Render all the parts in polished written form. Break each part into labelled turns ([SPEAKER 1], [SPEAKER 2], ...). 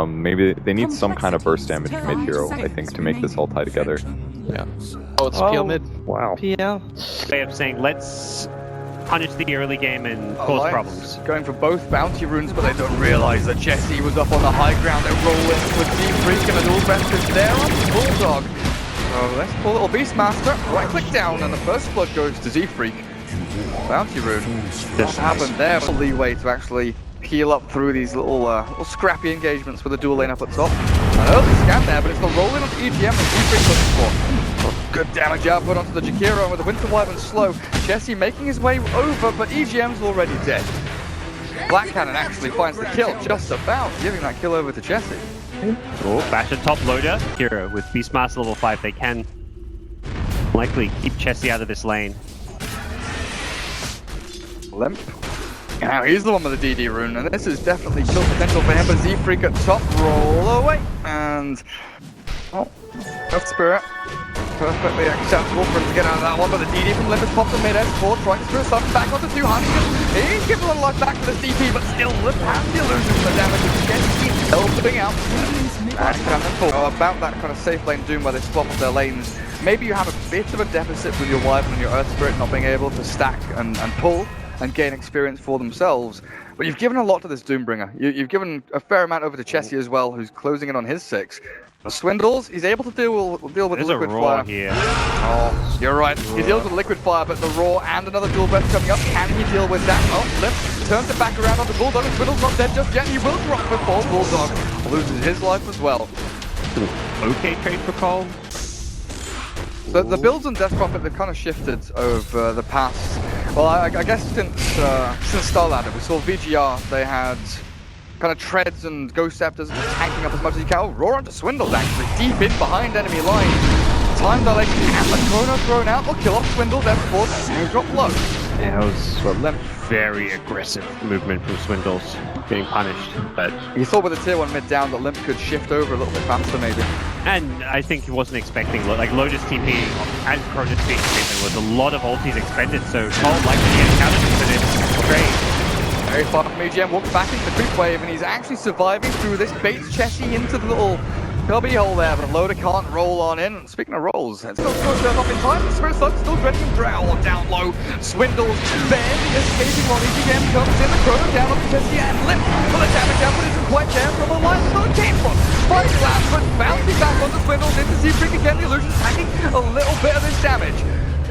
[SPEAKER 1] Maybe they need some kind of burst damage mid-hero, I think, to make this all tie together.
[SPEAKER 2] Yeah. Oh, it's PL mid.
[SPEAKER 1] Wow.
[SPEAKER 3] PL. Way of saying, let's punish the early game and cause problems.
[SPEAKER 4] Going for both bounty runes, but they don't realize that Jesse was up on the high ground. They roll in with Z-Freak and the dual best is there on Bulldog. So let's pull little Beastmaster, right click down, and the first blood goes to Z-Freak. Bounty rune. What happened there? Leeway to actually heal up through these little scrappy engagements with the dual lane up at top. An early scan there, but it's the rolling onto EGM that Z-Freak looking for. Good damage output onto the Jakiro with the Winter Wyvern slow. Jesse making his way over, but EGM's already dead. Black Cannon actually finds the kill, just about, giving that kill over to Jesse.
[SPEAKER 3] Oh, bash at top Loda. Hero with Beastmaster level 5, they can likely keep Jesse out of this lane.
[SPEAKER 4] Limp. Now he's the one with the DD rune, and this is definitely kill potential for him, but Z-Freak at top, roll away, and... oh, Earth Spirit. Perfectly acceptable for him to get out of that one, but the DD from Limp has popped the mid-edge, trying to throw something back onto 200. He's given a little life back to the DP, but still Limp has the illusion for the damage of Jesse helping out. And about that kind of safe lane doom where they swap their lanes, maybe you have a bit of a deficit with your Wyvern and your Earth Spirit not being able to stack and pull and gain experience for themselves. But you've given a lot to this Doombringer. You've given a fair amount over to Chessie as well, who's closing in on his 6. Swindles, he's able to deal with liquid fire.
[SPEAKER 3] Here.
[SPEAKER 4] Oh, you're right. He deals with liquid fire, but the raw and another dual breath coming up. Can he deal with that? Oh, Lift turns it back around onto Bulldog, and Swindle's not dead just yet. He will drop before Bulldog loses his life as well.
[SPEAKER 3] Okay trade for Cole.
[SPEAKER 4] The builds on Death Prophet, they've kind of shifted over the past. Well, I guess since Starladder, we saw VGR, they had kind of treads and ghost scepters just tanking up as much as you can. Oh, roar onto Swindles actually, deep in behind enemy line. Time dilation and the chrono thrown out will kill off Swindles, therefore they drop low.
[SPEAKER 3] Yeah, that was very aggressive movement from Swindles, getting punished, but...
[SPEAKER 4] You thought with the tier 1 mid down that Limp could shift over a little bit faster maybe.
[SPEAKER 3] And I think he wasn't expecting, like Loda's TP and Chrono's TP there was a lot of ultis expended, so Cole likely to get countered for this trade.
[SPEAKER 4] Very far from EGM, walks back into the creep wave, and he's actually surviving through this, baits Chessie into the little cubby hole there, but Loda can't roll on in. Speaking of rolls, it's still showing up in time, the Spirit Slug still dreading him drow down low. Swindles barely escaping while EGM comes in, the Chrono down on Chessie and Limp, but the damage output isn't quite there from the line where it came from. Fighting last, but bouncing back onto Swindles into Z-Freak again, the illusion packing a little bit of this damage.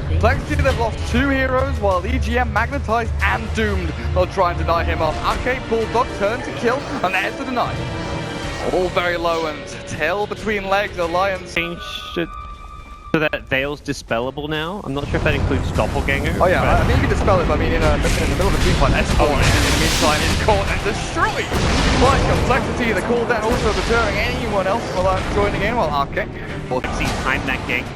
[SPEAKER 4] compLexity, they've lost 2 heroes, while EGM magnetized and doomed. They'll try and deny him off. Akke, Bulldog, turn to kill, and there's the deny. All very low and tail between legs, Alliance.
[SPEAKER 3] So that Veil's dispellable now? I'm not sure if that includes Doppelganger.
[SPEAKER 4] Oh yeah, I think you can dispel it, but I mean in the middle of a team fight, S4 in the meantime is caught and destroyed by compLexity. The cooldown also deterring anyone else from Alliance joining in, while Akke
[SPEAKER 3] will time that gank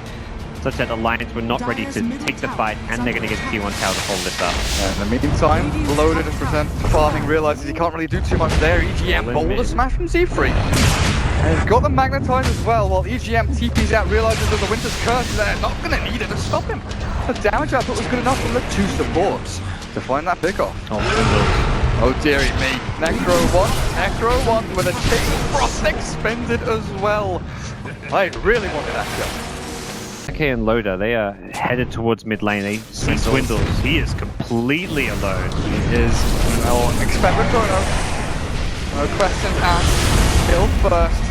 [SPEAKER 3] such that Alliance were not ready to take the fight, and they're going to get T1 tower to hold this up.
[SPEAKER 4] In the meantime, Loda just presents farming, realizes he can't really do too much there. EGM boulder smash from Z-Freak. And he's got the magnetized as well, while EGM TPs out, realizes that the Winter's Curse is there, not going to need it to stop him. The damage output was good enough from the 2 supports to find that pickoff. Oh dearie me. Necro 1 with a Chain Frost expended as well. I really wanted that kill.
[SPEAKER 3] Akke and Loda, they are headed towards mid lane. They see Swindles. He is completely alone.
[SPEAKER 4] He is. Oh, expect the chrono. No questions asked. Kill first.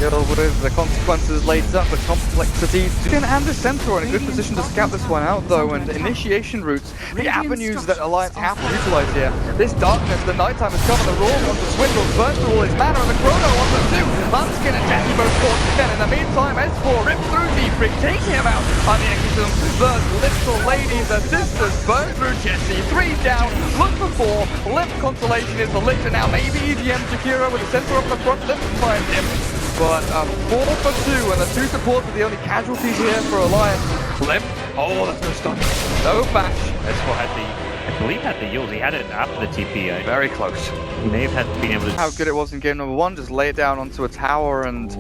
[SPEAKER 4] Deal with the consequences later, but compLexity and the Centaur are in a good position to scout this one out though, and initiation routes, the avenues that Alliance have to utilize here. This darkness, the nighttime has come, and the raw onto Swindles, burns through all his mana, and the chrono onto 2. Munskin and Jesse both caught again. In the meantime, S4 rips through Z-Freak, taking him out on the exorcism. The little ladies, the sisters, burn through Jesse. 3 down, look for 4. Limp consolation is the lictor now. Maybe EGM Jakiro with the Centaur up the front, Limp finds him. But 4 for 2, and the 2 supports are the only casualties here for Alliance. Limp, oh, that's no stun. No bash.
[SPEAKER 3] S4 had I believe had the Yules. He had it after the TP.
[SPEAKER 4] Very close.
[SPEAKER 3] He may have been able to...
[SPEAKER 4] How good it was in game number 1, just lay it down onto a tower, and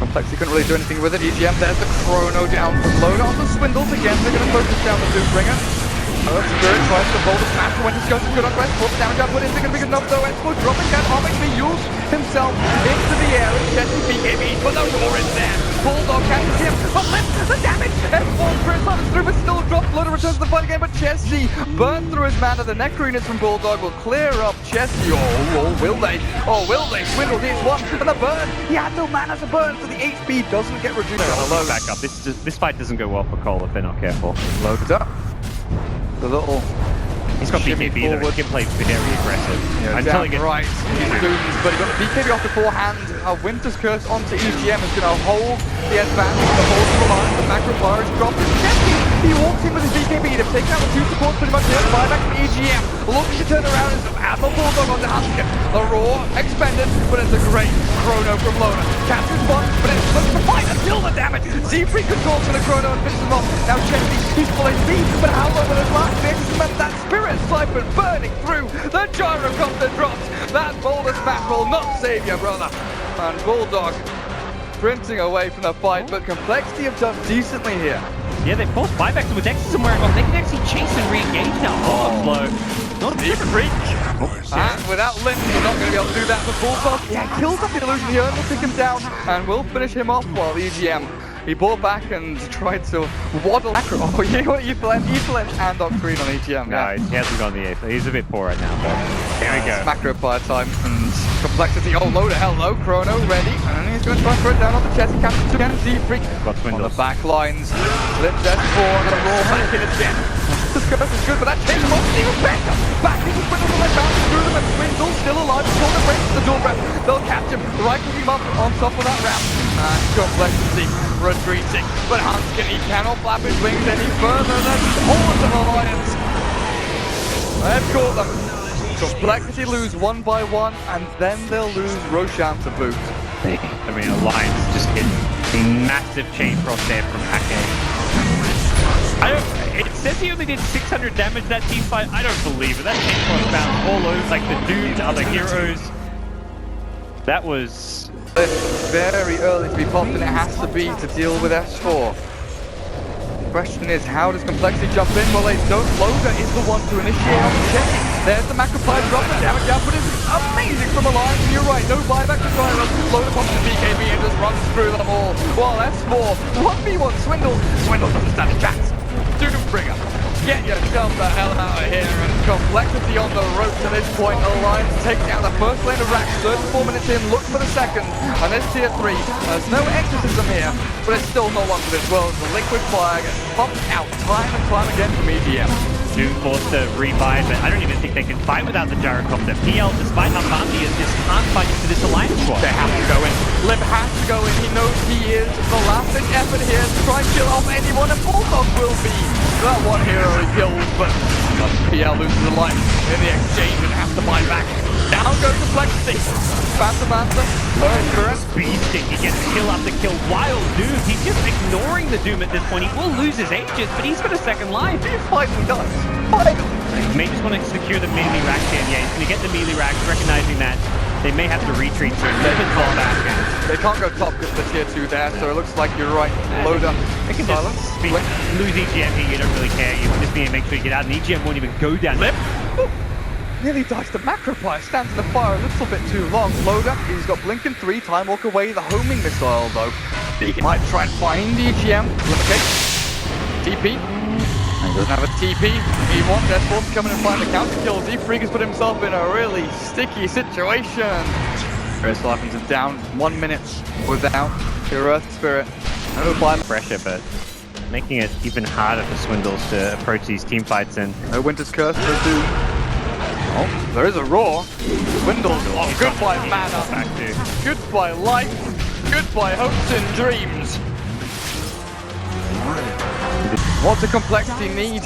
[SPEAKER 4] compLexity couldn't really do anything with it. EGM, there's the chrono down from Loda onto Swindles again. They're going to focus down the Doombringer. Spirit tries to boulder smash when his goes good on Quest. 4 damage output isn't going to be good enough though. S4 dropping down, harming the Yules himself. himself into the air, and Jesse BKB, but the roar is there. Bulldog catches him, but lifts the damage. F1 Chris Hunters through, but still drops. Loda returns to the fight again, but Chesty burned through his mana. The Necroinus from Bulldog will clear up Chesty. Oh, will they? Oh, will they? Swindle hits one, and the burn. He had no mana to burn, so the HP doesn't get reduced.
[SPEAKER 3] Hello. Back up. This fight doesn't go well for Cole if they're not careful.
[SPEAKER 4] Loda. The little...
[SPEAKER 3] He's got BKB though, he can play very aggressive.
[SPEAKER 4] Yeah,
[SPEAKER 3] until he gets...
[SPEAKER 4] right. But he got the BKB off beforehand. Winter's Curse onto EGM is going to hold the advantage, the hold of the line. The macro bar is dropped. He walks in with his BKB. They've taken out the two supports pretty much here. Buyback from EGM. Looking to turn around as AdmiralBulldog onto Akke. The roar expended, but it's a great chrono from Loda. Captures one, but it's looking to fight until the damage. Z-Free controls for the chrono and finishes him off. Now Chesty, he's full HP, but how long will it last? This is that Spirit Siphon burning through. The gyrocopter drops. That boldest match will not save you, brother. And Bulldog sprinting away from the fight, but compLexity have done decently here.
[SPEAKER 3] Yeah, they forced buybacks with X's and where they can actually chase and re-engage now. Slow. Not a freak.
[SPEAKER 4] And without Lynn, he's not going to be able to do that for Bulldog. Yeah, kills up the illusion here and will take him down and will finish him off while the EGM. He bought back and tried to waddle back. Oh, you know what? Ethelent and Doctrine on EGM.
[SPEAKER 3] No, he hasn't gone the eighth. He's a bit poor right now, but here we go.
[SPEAKER 4] Macro fire time and compLexity. Oh, Loda, hello, chrono ready. And he's going to try and throw it down on the chest. He catches again. Z-Freak on the back lines. Flips S4 and a roll back in again. This curse is good, but that changes what's even better. Back into Swindle and they bounce through them, and Swindle still alive. Swindle breaks the door grab. They'll catch him, right with him up on top of that ramp. And compLexity retreating, but Hanskin, he cannot flap his wings any further. Than Hordes of Alliance. They've caught them. compLexity lose one by one, and then they'll lose Roshan to boot.
[SPEAKER 3] I mean, Alliance just hit a massive chain cross there from Akke. It says he only did 600 damage that team fight. I don't believe it. That chain cross bounced all over, like the Doom to other heroes. That was...
[SPEAKER 4] It's very early to be popped, and it has to be to deal with S4. The question is, how does compLexity jump in? Well, they don't. Loda is the one to initiate on the check. There's the macro fire drop, the damage output is amazing from Alliance. And you're right, no buyback to try us. Loda pops the BKB and just runs through them all. While S4, 1v1 Swindle. Swindle doesn't stand a chance. Doombringer, get yourself the hell out of here, and compLexity on the rope to this point. Alliance taking out the first lane of racks, 34 minutes in, look for the second, and there's tier 3. There's no exorcism here, but it's still not one for this world. The liquid fire gets pumped out time and time again from EGM.
[SPEAKER 3] Doom forced to rebuy, but I don't even think they can fight without the gyrocopter. PL, despite how bounty is, just can't fight into this Alliance squad.
[SPEAKER 4] They have to go in. Liv has to go in. He knows he is the last effort here to try and kill off anyone, and Bulldog will be that one hero he kills, but PL loses a life in the exchange and has to buy back. Down goes compLexity. Phantom,
[SPEAKER 3] Speed stick, he gets kill after kill. Wild Doom, he's just ignoring the Doom at this point. He will lose his Aegis, but he's got a second life.
[SPEAKER 4] He finally does. Finally.
[SPEAKER 3] May just want to secure the melee rack here. Yeah, he's going to get the melee racks, recognizing that they may have to retreat to him.
[SPEAKER 4] They can't go top because the tier 2 there, so it looks like you're right. Loda.
[SPEAKER 3] They can just lose EGM here, you don't really care. You just need to make sure you get out, and EGM won't even go down.
[SPEAKER 4] Nearly dies the macro fire, stands in the fire a little bit too long. Loda, he's got Blink in 3, time walk away, the homing missile though. He might try and find EGM. TP. He doesn't have a TP. He wants S4 to come in and find the counter kill. Z-Freak has put himself in a really sticky situation. Chris Larkins is down 1 minute without your Earth Spirit. No blind
[SPEAKER 3] pressure, but making it even harder for Swindles to approach these team fights in.
[SPEAKER 4] No Winter's Curse for Doom. Oh, there is a roar. Swindles. Oh, goodbye mana. Goodbye life. Goodbye hopes and dreams. What does compLexity need?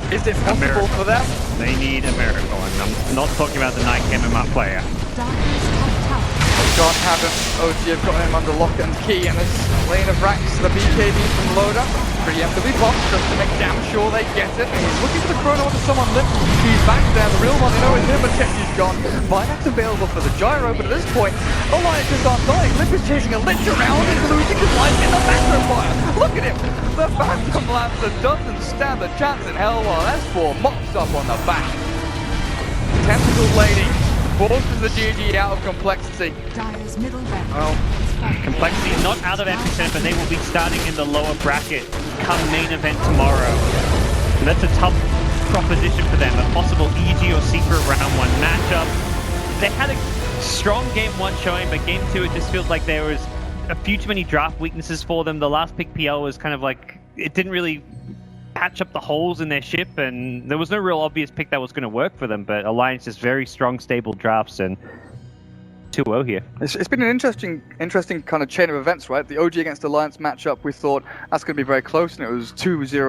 [SPEAKER 4] Is it possible for them?
[SPEAKER 3] They need a miracle, and I'm not talking about the Night MMR player.
[SPEAKER 4] They can't have him. OG have got him under lock and key, and this lane of racks, the BKB from Loda. Preemptively popped just to make damn sure they get it. And he's looking for the chrono to someone lift. He's back there. The real one, they know it's him, but Chetty's gone. Buyback's available for the gyro, but at this point, Alliances aren't dying. Lip is chasing a lich around and losing his life in the macro fire. Look at him. The Phantom Lancer doesn't stand a chance in hell while S4 mops up on the back. Tentacle Lady forces the GG out of compLexity.
[SPEAKER 5] Dire's middle barracks.
[SPEAKER 4] Well,
[SPEAKER 3] compLexity not out of EPICENTER, but they will be starting in the lower bracket come main event tomorrow. So that's a tough proposition for them. A possible EG or secret round 1 matchup. They had a strong game 1 showing, but game 2 it just feels like there was a few too many draft weaknesses for them. The last pick PL was kind of like, it didn't really patch up the holes in their ship, and there was no real obvious pick that was going to work for them, but Alliance is very strong, stable drafts, and 2-0 here.
[SPEAKER 4] it's been an interesting kind of chain of events, right? The OG against Alliance matchup, we thought that's going to be very close, and it was 2-0